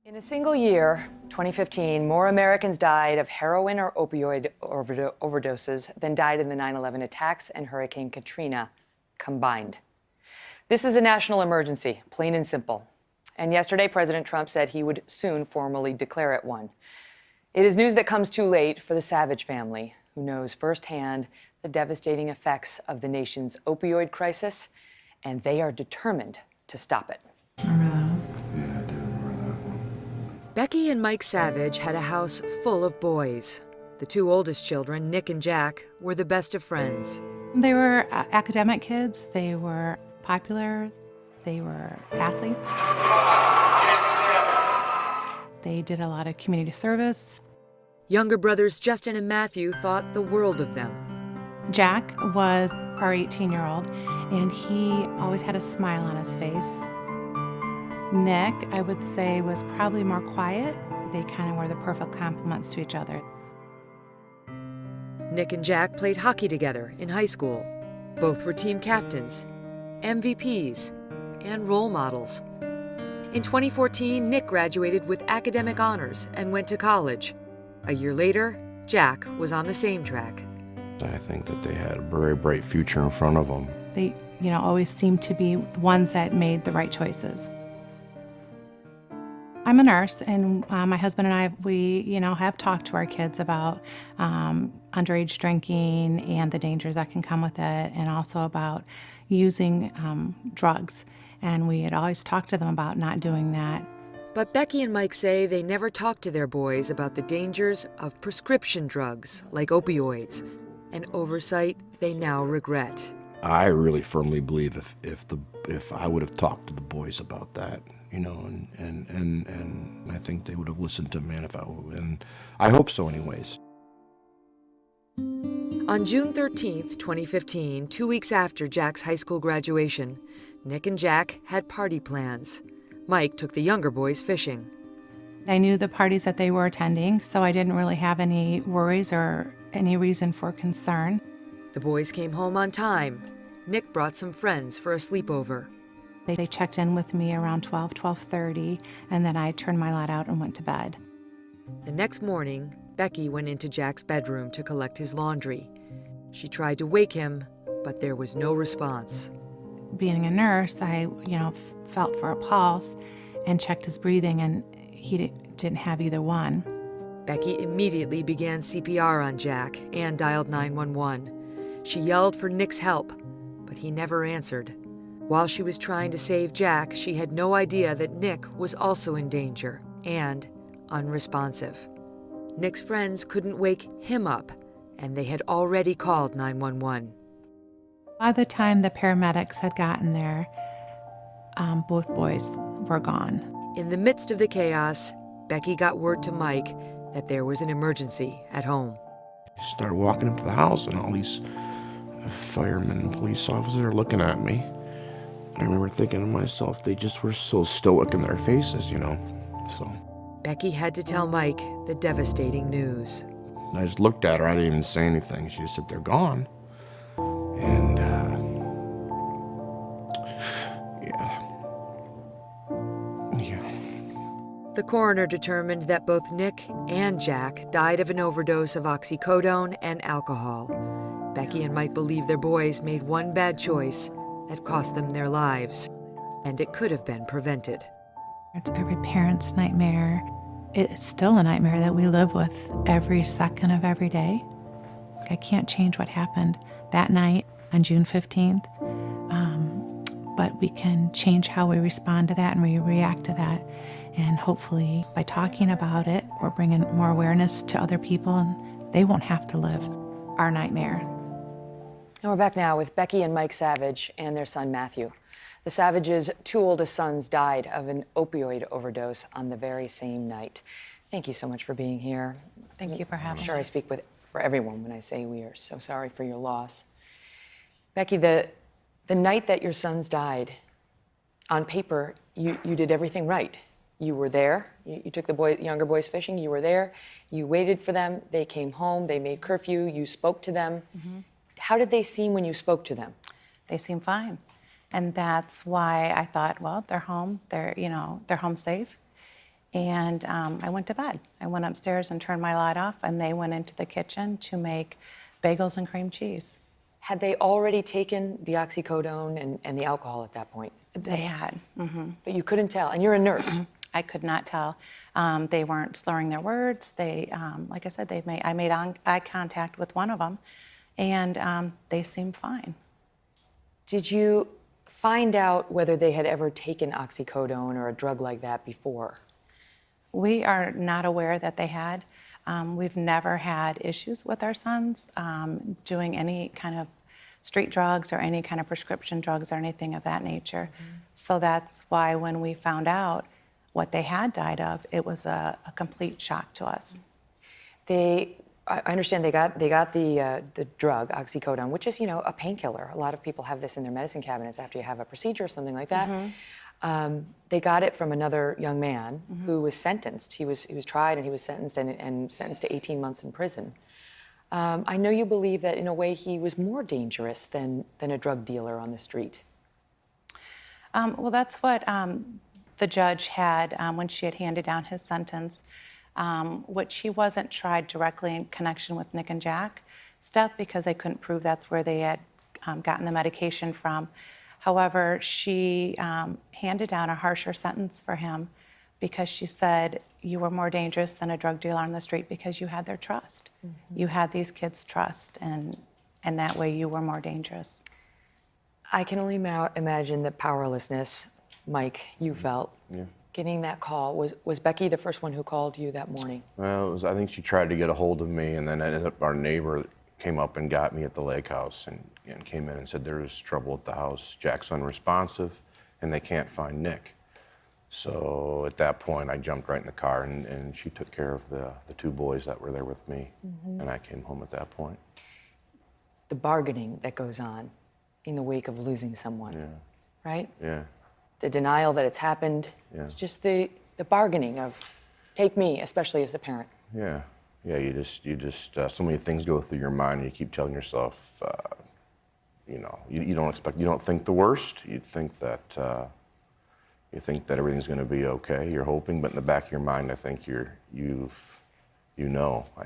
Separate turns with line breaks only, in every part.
In a single year, 2015, more Americans died of heroin or opioid overdoses than died in the 9/11 attacks and Hurricane Katrina combined. This is a national emergency, plain and simple. And yesterday, President Trump said he would soon formally declare it one. It is news that comes too late for the Savage family, who knows firsthand the devastating effects of the nation's opioid crisis, and they are determined to stop it.
Remember those?
Yeah, I do remember that one.
Becky and Mike Savage had a house full of boys. The two oldest children, Nick and Jack, were the best of friends.
They were academic kids. They were popular. They were athletes. They did a lot of community service.
Younger brothers Justin and Matthew thought the world of them.
Jack was our 18-year-old, and he always had a smile on his face. Nick, I would say, was probably more quiet. They kind of were the perfect complements to each other.
Nick and Jack played hockey together in high school. Both were team captains, MVPs, and role models. In 2014, Nick graduated with academic honors and went to college. A year later, Jack was on the same track.
I think that they had a very bright future in front of them.
They, always seemed to be the ones that made the right choices. I'm a nurse, and my husband and I, we, have talked to our kids about underage drinking and the dangers that can come with it, and also about using drugs. And we had always talked to them about not doing that.
But Becky and Mike say they never talked to their boys about the dangers of prescription drugs like opioids, an oversight they now regret.
I really firmly believe if I would have talked to the boys about that, and I think they would have listened to me, and I hope so anyways.
On June 13th, 2015, 2 weeks after Jack's high school graduation, Nick and Jack had party plans. Mike took the younger boys fishing.
I knew the parties that they were attending, so I didn't really have any worries or any reason for concern.
The boys came home on time. Nick brought some friends for a sleepover.
They checked in with me around 12:30, and then I turned my light out and went to bed.
The next morning, Becky went into Jack's bedroom to collect his laundry. She tried to wake him, but there was no response.
Being a nurse, I, felt for a pulse and checked his breathing, and he didn't have either one.
Becky immediately began CPR on Jack and dialed 911. She yelled for Nick's help, but he never answered. While she was trying to save Jack, she had no idea that Nick was also in danger and unresponsive. Nick's friends couldn't wake him up, and they had already called 911.
By the time the paramedics had gotten there, both boys were gone.
In the midst of the chaos, Becky got word to Mike that there was an emergency at home.
I started walking up to the house, and all these firemen and police officers are looking at me. And I remember thinking to myself, they just were so stoic in their faces, so.
Becky had to tell Mike the devastating news.
I just looked at her. I didn't even say anything. She just said, they're gone. And, yeah.
The coroner determined that both Nick and Jack died of an overdose of oxycodone and alcohol. Becky and Mike believe their boys made one bad choice that cost them their lives, and it could have been prevented.
It's every parent's nightmare. It's still a nightmare that we live with every second of every day. I can't change what happened that night on June 15th, but we can change how we respond to that and we react to that. And hopefully by talking about it, we're bringing more awareness to other people, and they won't have to live our nightmare.
And we're back now with Becky and Mike Savage and their son Matthew. The Savages' two oldest sons died of an opioid overdose on the very same night. Thank you so much for being here.
Thank you for having us.
I'm sure I speak for everyone when I say we are so sorry for your loss. Becky, the night that your sons died, on paper, you did everything right. You were there. You took the younger boys fishing. You were there. You waited for them. They came home. They made curfew. You spoke to them. Mm-hmm. How did they seem when you spoke to them?
They seemed fine. And that's why I thought, well, they're home. They're home safe. And I went to bed. I went upstairs and turned my light off, and they went into the kitchen to make bagels and cream cheese.
Had they already taken the oxycodone and the alcohol at that point?
They had.
But you couldn't tell, and you're a nurse.
I could not tell. They weren't slurring their words. They, like I said, I made eye contact with one of them, and they seemed fine.
Did you find out whether they had ever taken oxycodone or a drug like that before?
We are not aware that they had. We've never had issues with our sons doing any kind of street drugs or any kind of prescription drugs or anything of that nature. So that's why when we found out what they had died of, it was a complete shock to us.
I understand they got the drug oxycodone, which is a painkiller. A lot of people have this in their medicine cabinets after you have a procedure or something like that. They got it from another young man who was sentenced. He was tried and he was sentenced and sentenced to 18 months in prison. I know you believe that in a way he was more dangerous than a drug dealer on the street.
Well, that's what the judge had when she had handed down his sentence, which he wasn't tried directly in connection with Nick and Jack's death because they couldn't prove that's where they had gotten the medication from. However, she handed down a harsher sentence for him because she said, you were more dangerous than a drug dealer on the street because you had their trust. You had these kids' trust, and that way you were more dangerous.
I can only imagine the powerlessness, Mike, you felt getting that call. Was Becky the first one who called you that morning?
Well, I think she tried to get a hold of me, and then ended up our neighbor came up and got me at the lake house and came in and said there's trouble at the house. Jack's unresponsive, and they can't find Nick. So at that point, I jumped right in the car, and she took care of the two boys that were there with me, and I came home at that point.
The bargaining that goes on in the wake of losing someone, right?
Yeah.
The denial that it's happened. It's just the bargaining of, take me, especially as a parent.
Yeah. Yeah, you just so many things go through your mind, and you keep telling yourself, you don't think the worst. You think that everything's going to be okay. You're hoping, but in the back of your mind, I think I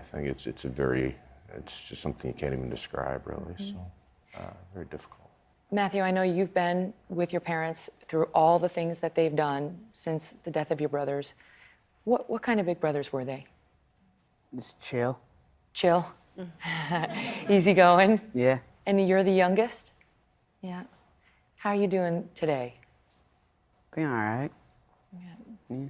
think it's just something you can't even describe, really. So very difficult.
Matthew, I know you've been with your parents through all the things that they've done since the death of your brothers. What kind of big brothers were they?
Just chill.
Chill? Easygoing?
Yeah.
And you're the youngest? Yeah. How are you doing today?
Being all right.
Yeah.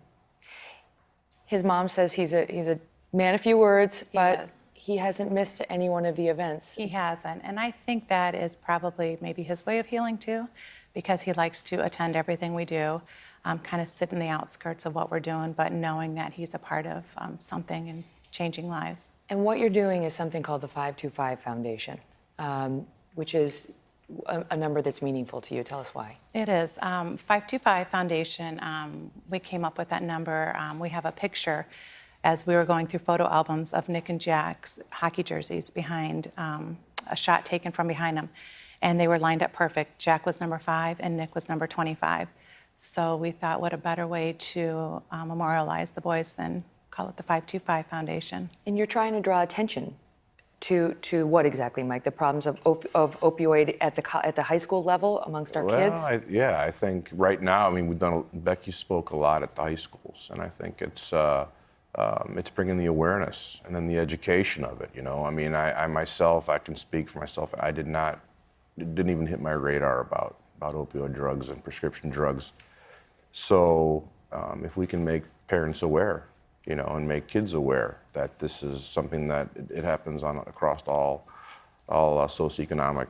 His mom says he's a man of few words, but he hasn't missed any one of the events.
He hasn't, and I think that is probably maybe his way of healing too, because he likes to attend everything we do, kind of sit in the outskirts of what we're doing, but knowing that he's a part of something and changing lives.
And what you're doing is something called the 525 Foundation, which is a number that's meaningful to you. Tell us why.
It is. 525 Foundation, we came up with that number. We have a picture as we were going through photo albums of Nick and Jack's hockey jerseys behind a shot taken from behind them. And they were lined up perfect. Jack was number 5 and Nick was number 25. So we thought, what a better way to memorialize the boys than call it the 525 Foundation.
And you're trying to draw attention to what exactly, Mike? The problems of opioid at the high school level amongst our kids?
I think right now, Becky spoke a lot at the high schools, and I think it's bringing the awareness and then the education of it, I myself, I can speak for myself, it didn't even hit my radar about opioid drugs and prescription drugs. So if we can make parents aware, and make kids aware that this is something that it happens across all socioeconomic,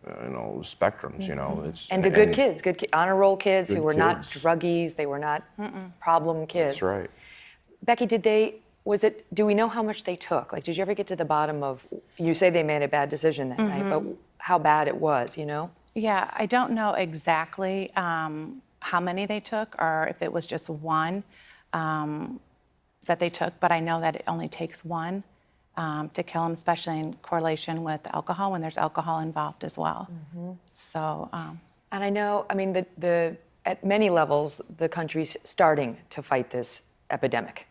spectrums, It's,
and the good kids, honor roll kids who were not druggies, they were not problem kids.
That's right.
Becky, do we know how much they took? Like, did you ever get to the bottom of, you say they made a bad decision that night, but how bad it was,
Yeah, I don't know exactly how many they took or if it was just one that they took, but I know that it only takes one to kill them, especially in correlation with alcohol when there's alcohol involved as well. So.
And I know, at many levels, the country's starting to fight this epidemic.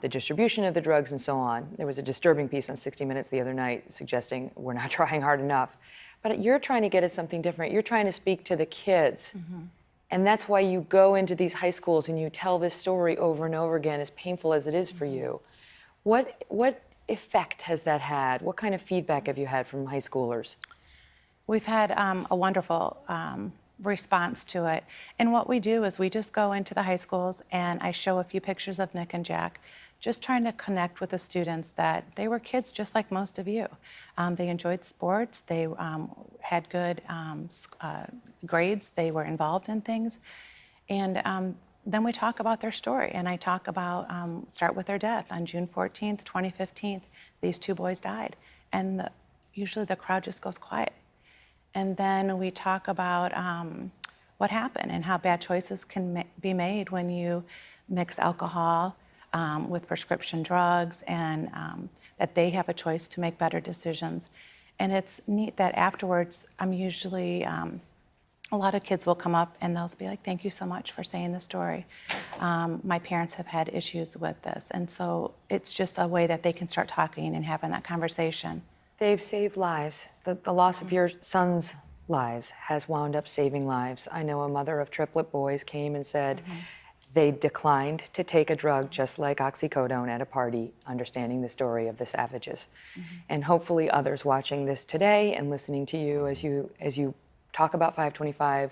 The distribution of the drugs and so on. There was a disturbing piece on 60 Minutes the other night suggesting we're not trying hard enough. But you're trying to get at something different. You're trying to speak to the kids. And that's why you go into these high schools and you tell this story over and over again, as painful as it is for you. What effect has that had? What kind of feedback have you had from high schoolers?
We've had a wonderful response to it. And what we do is we just go into the high schools and I show a few pictures of Nick and Jack, just trying to connect with the students that they were kids just like most of you. They enjoyed sports, they had good grades, they were involved in things. And then we talk about their story, and I talk about, start with their death. On June 14th, 2015, these two boys died. And usually the crowd just goes quiet. And then we talk about what happened and how bad choices can be made when you mix alcohol with prescription drugs, and that they have a choice to make better decisions. And it's neat that afterwards, I'm usually, a lot of kids will come up and they'll be like, thank you so much for saying the story. My parents have had issues with this. And so it's just a way that they can start talking and having that conversation.
They've saved lives. The loss of your son's lives has wound up saving lives. I know a mother of triplet boys came and said they declined to take a drug just like oxycodone at a party, understanding the story of the Savages. And hopefully others watching this today and listening to you as you talk about 525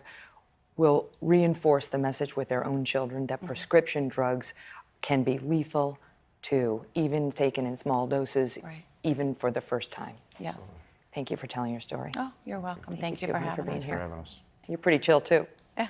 will reinforce the message with their own children that prescription drugs can be lethal too, even taken in small doses, even for the first time.
Yes.
Thank you for telling your story.
Oh, you're welcome. Thank you
too,
for
Hannah,
having
being
us.
here. You're pretty chill too.
Yeah.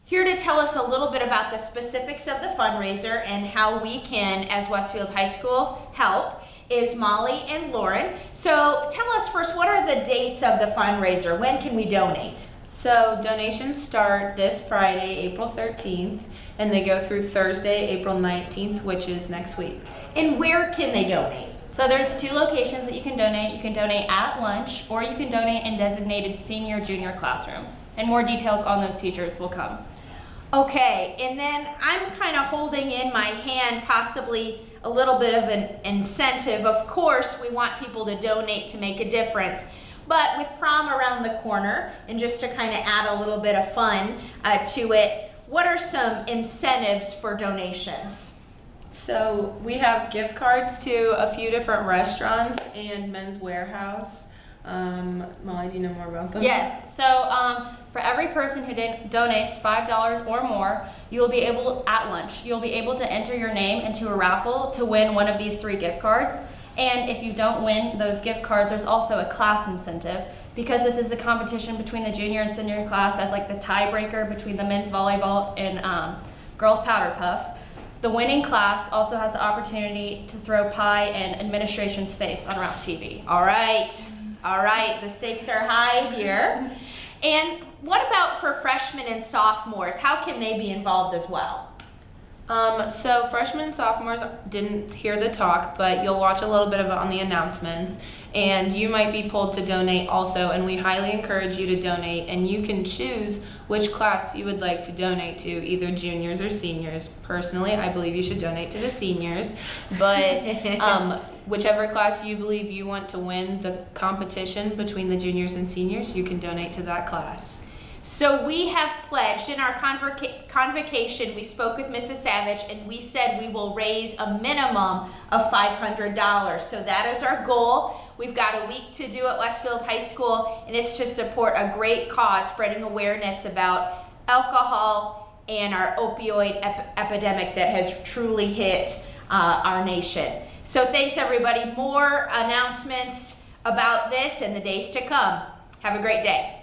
Here to tell us a little bit about the specifics of the fundraiser and how we can, as Westfield High School, help is Molly and Lauren. So tell us first, what are the dates of the fundraiser? When can we donate?
So donations start this Friday, April 13th, and they go through Thursday, April 19th, which is next week.
And where can they donate?
So there's two locations that you can donate. You can donate at lunch, or you can donate in designated senior, junior classrooms. And more details on those features will come.
Okay, and then I'm kind of holding in my hand possibly a little bit of an incentive. Of course, we want people to donate to make a difference. But with prom around the corner, and just to kind of add a little bit of fun to it, what are some incentives for donations?
So we have gift cards to a few different restaurants and Men's Warehouse. Molly, do you know more about them?
Yes, so for every person who donates $5 or more, you will be able, at lunch, you'll be able to enter your name into a raffle to win one of these 3 gift cards. And if you don't win those gift cards, there's also a class incentive, because this is a competition between the junior and senior class as like the tiebreaker between the men's volleyball and girls powder puff. The winning class also has the opportunity to throw pie in administration's face on Ralph TV.
All right, the stakes are high here. And what about for freshmen and sophomores? How can they be involved as well?
So freshmen and sophomores didn't hear the talk, but you'll watch a little bit of it on the announcements, and you might be pulled to donate also, and we highly encourage you to donate, and you can choose which class you would like to donate to, either juniors or seniors. Personally, I believe you should donate to the seniors, but whichever class you believe you want to win the competition between the juniors and seniors, you can donate to that class.
So we have pledged in our convocation, we spoke with Mrs. Savage, and we said we will raise a minimum of $500. So that is our goal. We've got a week to do at Westfield High School, and it's to support a great cause, spreading awareness about alcohol and our opioid epidemic that has truly hit our nation. So thanks everybody. More announcements about this in the days to come. Have a great day.